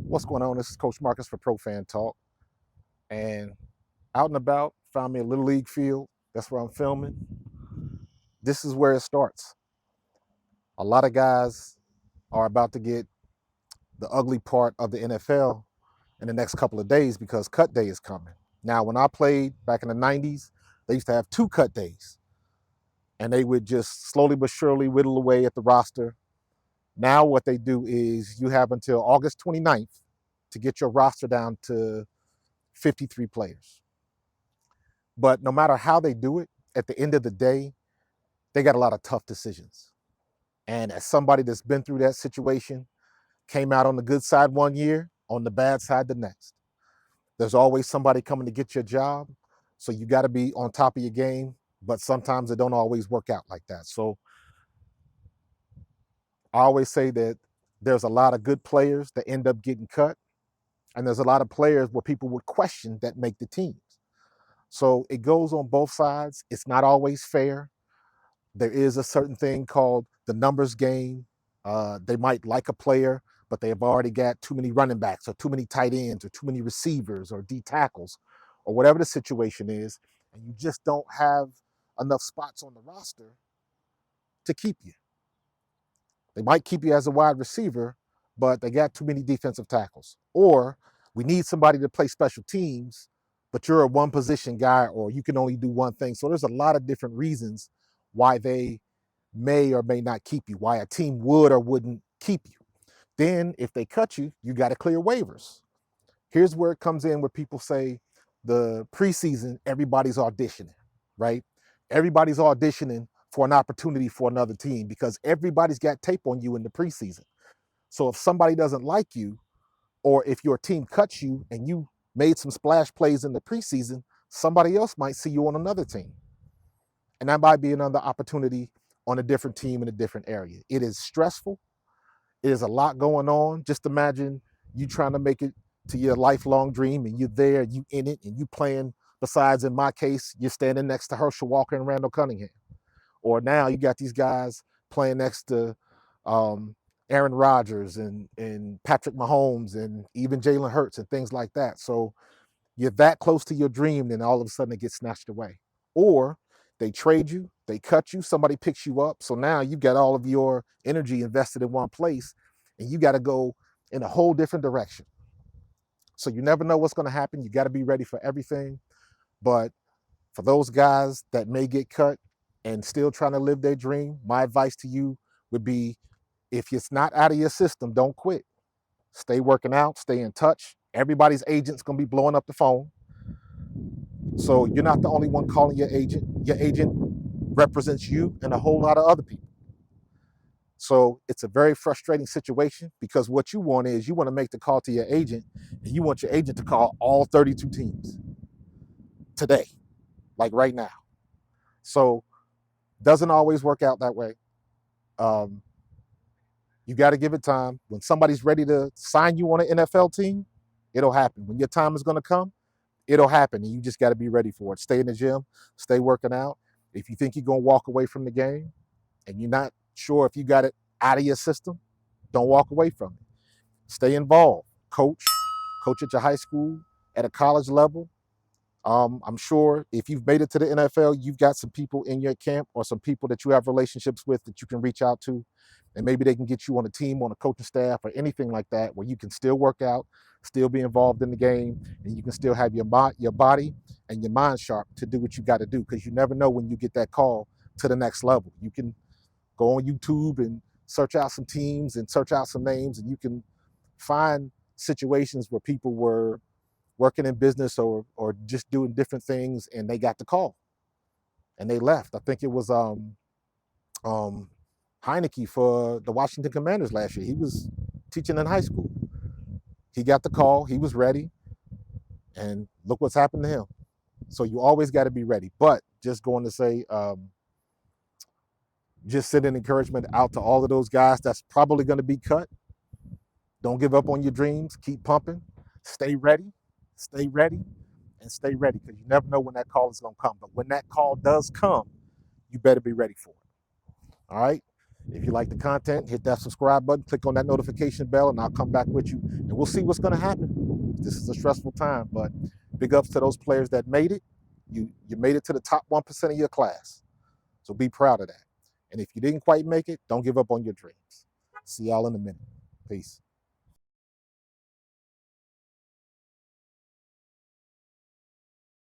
What's going on? This is Coach Marcus for Pro Fan Talk. And out and about, found me a little league field. That's where I'm filming. This is where it starts. A lot of guys are about to get the ugly part of the NFL in the next couple of days because cut day is coming. Now, when I played back in the 90s, they used to have 2 cut days, and they would just slowly but surely whittle away at the roster. Now, what they do is you have until August 29th to get your roster down to 53 players. But no matter how they do it, at the end of the day, they got a lot of tough decisions. And as somebody that's been through that situation, came out on the good side one year, on the bad side the next. There's always somebody coming to get your job. So you got to be on top of your game. But sometimes it don't always work out like that. So I always say that there's a lot of good players that end up getting cut. And there's a lot of players where people would question that make the teams. So it goes on both sides. It's not always fair. There is a certain thing called the numbers game. They might like a player, but they have already got too many running backs or too many tight ends or too many receivers or D tackles or whatever the situation is. And you just don't have enough spots on the roster to keep you. They might keep you as a wide receiver, but they got too many defensive tackles. Or we need somebody to play special teams, but you're a one position guy or you can only do one thing. So there's a lot of different reasons why they may or may not keep you, why a team would or wouldn't keep you. Then if they cut you, you got to clear waivers. Here's where it comes in where people say the preseason, everybody's auditioning, right? Everybody's auditioning for an opportunity for another team because everybody's got tape on you in the preseason. So if somebody doesn't like you, or if your team cuts you and you made some splash plays in the preseason, somebody else might see you on another team. And that might be another opportunity on a different team in a different area. It is stressful. It is a lot going on. Just imagine you trying to make it to your lifelong dream and you're there, you in it, and you playing, besides in my case, you're standing next to Herschel Walker and Randall Cunningham. Or now you got these guys playing next to Aaron Rodgers and Patrick Mahomes and even Jalen Hurts and things like that. So you're that close to your dream, then all of a sudden it gets snatched away. Or they trade you, they cut you, somebody picks you up. So now you've got all of your energy invested in one place and you got to go in a whole different direction. So you never know what's going to happen. You got to be ready for everything. But for those guys that may get cut and still trying to live their dream, my advice to you would be, if it's not out of your system, don't quit. Stay working out, stay in touch. Everybody's agent's going to be blowing up the phone. So you're not the only one calling your agent. Your agent represents you and a whole lot of other people. So it's a very frustrating situation because what you want is you want to make the call to your agent and you want your agent to call all 32 teams today, like right now. So doesn't always work out that way. You got to give it time. When somebody's ready to sign you on an NFL team, it'll happen. When your time is going to come, it'll happen. And you just got to be ready for it. Stay in the gym, stay working out. If you think you're going to walk away from the game and you're not sure if you got it out of your system, don't walk away from it. Stay involved. Coach at your high school, at a college level. I'm sure if you've made it to the NFL, you've got some people in your camp or some people that you have relationships with that you can reach out to. And maybe they can get you on a team, on a coaching staff, or anything like that, where you can still work out, still be involved in the game, and you can still have your body and your mind sharp to do what you got to do. Because you never know when you get that call to the next level. You can go on YouTube and search out some teams and search out some names, and you can find situations where people were working in business or just doing different things, and they got the call and they left. I think it was Heineke for the Washington Commanders last year. He was teaching in high school. He got the call. He was ready, and look what's happened to him. So you always got to be ready. But just going to say, just sending encouragement out to all of those guys that's probably going to be cut. Don't give up on your dreams. Keep pumping. Stay ready. Stay ready. And stay ready, because you never know when that call is going to come. But when that call does come, you better be ready for it. All right? If you like the content, hit that subscribe button, click on that notification bell, and I'll come back with you, and we'll see what's going to happen. This is a stressful time, but big ups to those players that made it. You made it to the top 1% of your class. So be proud of that. And if you didn't quite make it, don't give up on your dreams. See y'all in a minute. Peace.